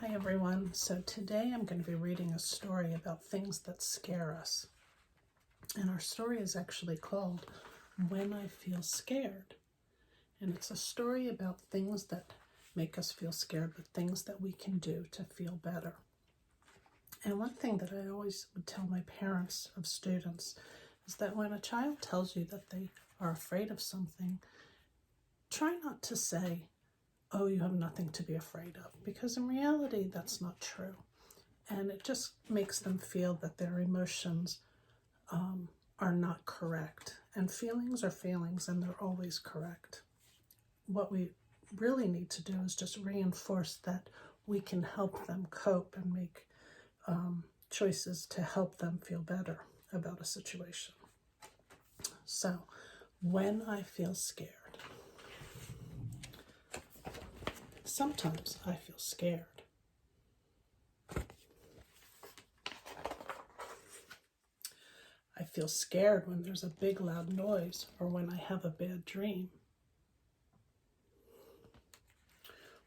Hi everyone. So today I'm going to be reading a story about things that scare us. And our story is actually called When I Feel Scared. And it's a story about things that make us feel scared, but things that we can do to feel better. And one thing that I always would tell my parents of students is that when a child tells you that they are afraid of something, try not to say, oh, you have nothing to be afraid of, because in reality that's not true. And it just makes them feel that their emotions are not correct. And feelings are feelings, and they're always correct. What we really need to do is just reinforce that we can help them cope and make choices to help them feel better about a situation. So, when I feel scared, sometimes I feel scared. I feel scared when there's a big loud noise or when I have a bad dream,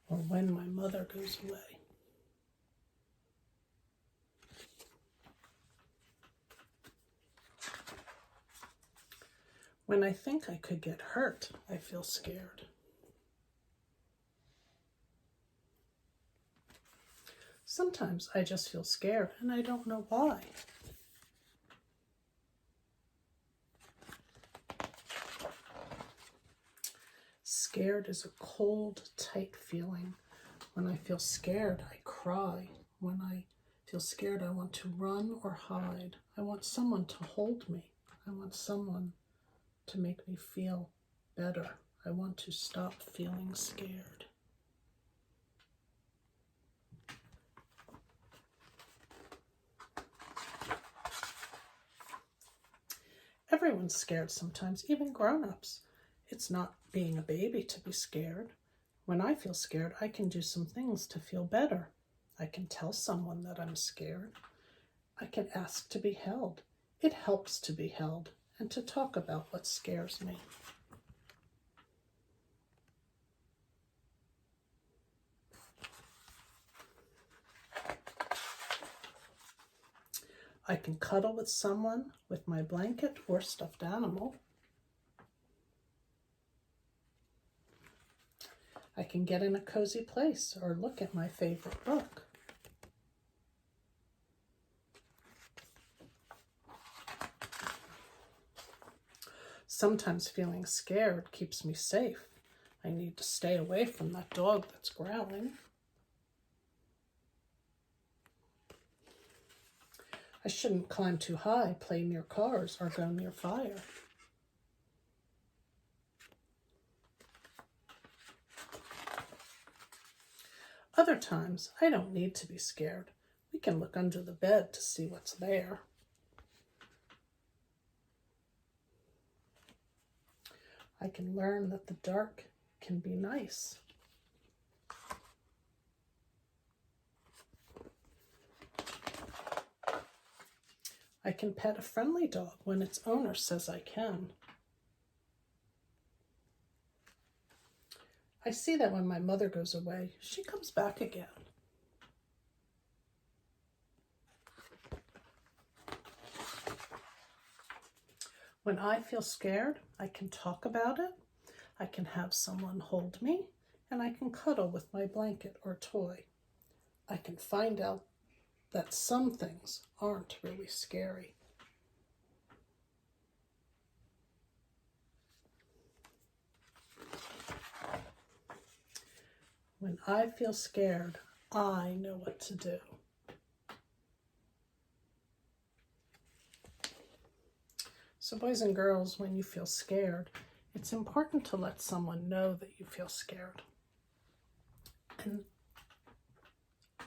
or when my mother goes away. When I think I could get hurt, I feel scared. Sometimes I just feel scared and I don't know why. Scared is a cold, tight feeling. When I feel scared, I cry. When I feel scared, I want to run or hide. I want someone to hold me. I want someone to make me feel better. I want to stop feeling scared. Everyone's scared sometimes, even grown-ups. It's not being a baby to be scared. When I feel scared, I can do some things to feel better. I can tell someone that I'm scared. I can ask to be held. It helps to be held and to talk about what scares me. I can cuddle with someone with my blanket or stuffed animal. I can get in a cozy place or look at my favorite book. Sometimes feeling scared keeps me safe. I need to stay away from that dog that's growling. I shouldn't climb too high, play near cars, or go near fire. Other times, I don't need to be scared. We can look under the bed to see what's there. I can learn that the dark can be nice. I can pet a friendly dog when its owner says I can. I see that when my mother goes away, she comes back again. When I feel scared, I can talk about it, I can have someone hold me, and I can cuddle with my blanket or toy. I can find out that some things aren't really scary. When I feel scared, I know what to do. So boys and girls, when you feel scared, it's important to let someone know that you feel scared. And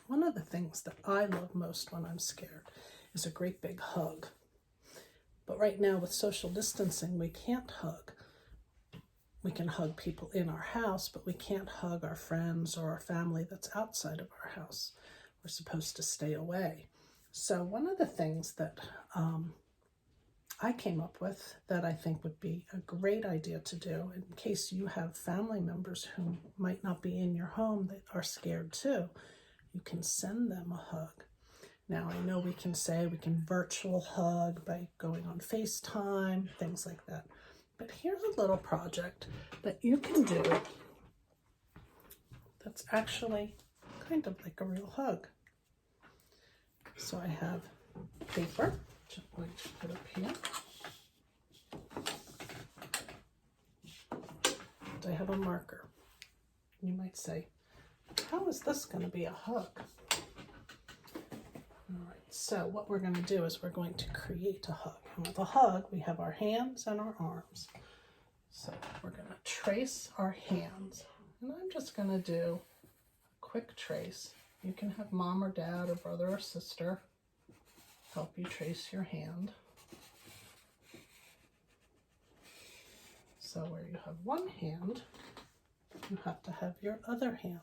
one of the things that I love most when I'm scared is a great big hug. But right now with social distancing, we can't hug. We can hug people in our house, but we can't hug our friends or our family that's outside of our house. We're supposed to stay away. So one of the things that I came up with that I think would be a great idea to do in case you have family members who might not be in your home that are scared too, you can send them a hug. Now, I know we can say we can virtual hug by going on FaceTime, things like that. But here's a little project that you can do that's actually kind of like a real hug. So I have paper, which I'm going to put up here. And I have a marker. You might say, how is this going to be a hug? All right, so what we're going to do is we're going to create a hug. And with a hug, we have our hands and our arms. So we're going to trace our hands. And I'm just going to do a quick trace. You can have mom or dad or brother or sister help you trace your hand. So where you have one hand, you have to have your other hand.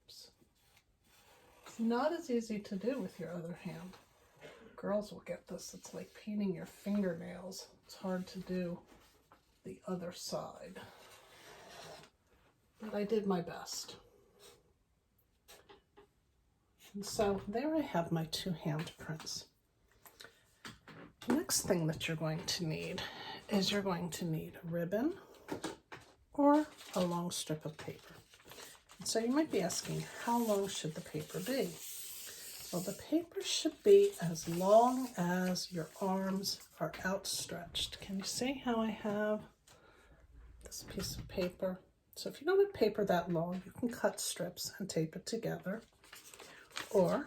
Oops. It's not as easy to do with your other hand. Girls will get this. It's like painting your fingernails. It's hard to do the other side. But I did my best. And so there I have my two handprints. The next thing that you're going to need is you're going to need a ribbon or a long strip of paper. And so you might be asking, how long should the paper be? Well, the paper should be as long as your arms are outstretched. Can you see how I have this piece of paper? So if you don't have paper that long, you can cut strips and tape it together. Or,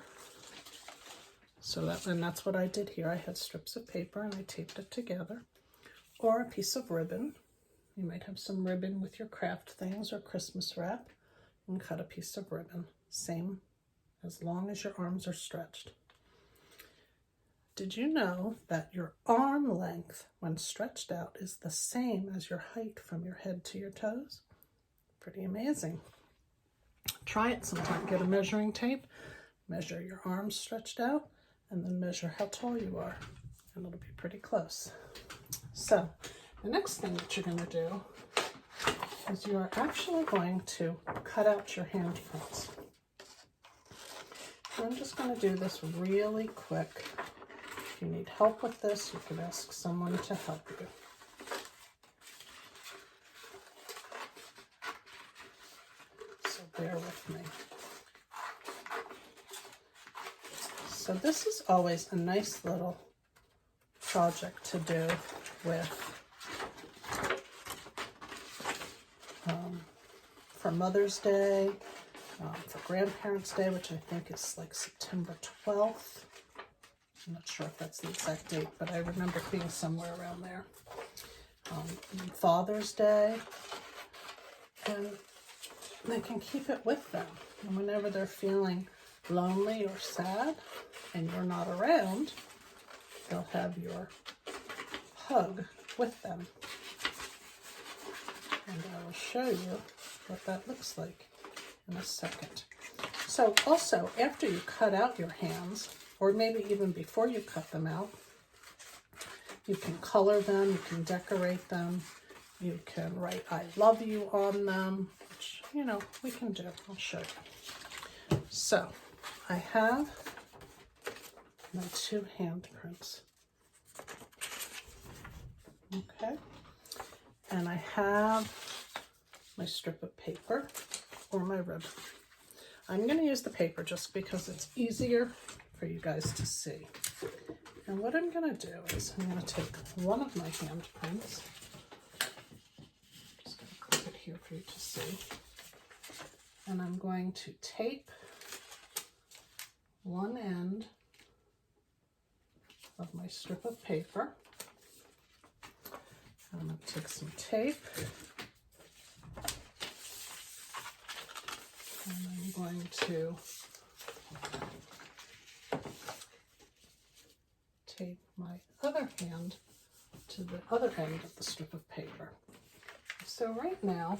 and that's what I did here. I had strips of paper and I taped it together. Or a piece of ribbon. You might have some ribbon with your craft things or Christmas wrap, and cut a piece of ribbon. Same, as long as your arms are stretched. Did you know that your arm length when stretched out is the same as your height from your head to your toes? Pretty amazing. Try it sometime. Get a measuring tape, measure your arms stretched out, and then measure how tall you are, and it'll be pretty close. So the next thing that you're going to do is you are actually going to cut out your handprints. I'm just going to do this really quick. If you need help with this, you can ask someone to help you. So bear with me. So this is always a nice little project to do with for Mother's Day, for Grandparents' Day, which I think is like September 12th. I'm not sure if that's the exact date, but I remember it being somewhere around there. Father's Day, and they can keep it with them. And whenever they're feeling lonely or sad and you're not around, they'll have your hug with them. And I will show you what that looks like in a second. So also, after you cut out your hands, or maybe even before you cut them out, you can color them, you can decorate them, you can write I love you on them, which, you know, we can do. I'll show you. So I have my two handprints. Okay. And I have my strip of paper or my ribbon. I'm going to use the paper just because it's easier for you guys to see. And what I'm going to do is I'm going to take one of my handprints. Just going to clip it here for you to see. And I'm going to tape one end of my strip of paper. I'm going to take some tape, and I'm going to tape my other hand to the other end of the strip of paper. So right now,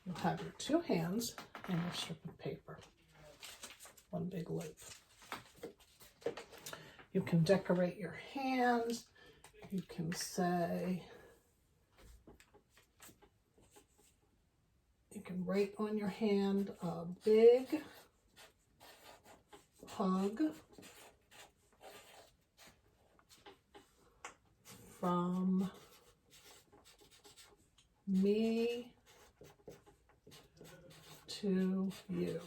you'll have your two hands and your strip of paper. One big loop. You can decorate your hands, you You can say, you can write on your hand a big hug from me to you,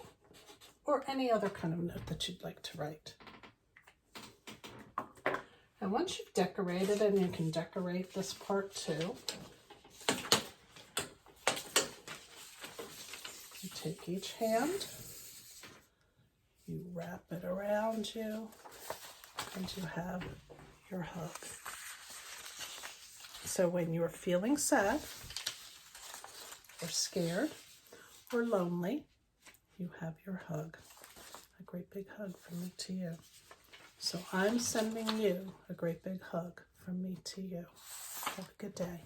or any other kind of note that you'd like to write. And once you've decorated, and you can decorate this part too, you take each hand, you wrap it around you, and you have your hug. So when you're feeling sad, or scared, or lonely, you have your hug. A great big hug from me to you. So I'm sending you a great big hug from me to you. Have a good day.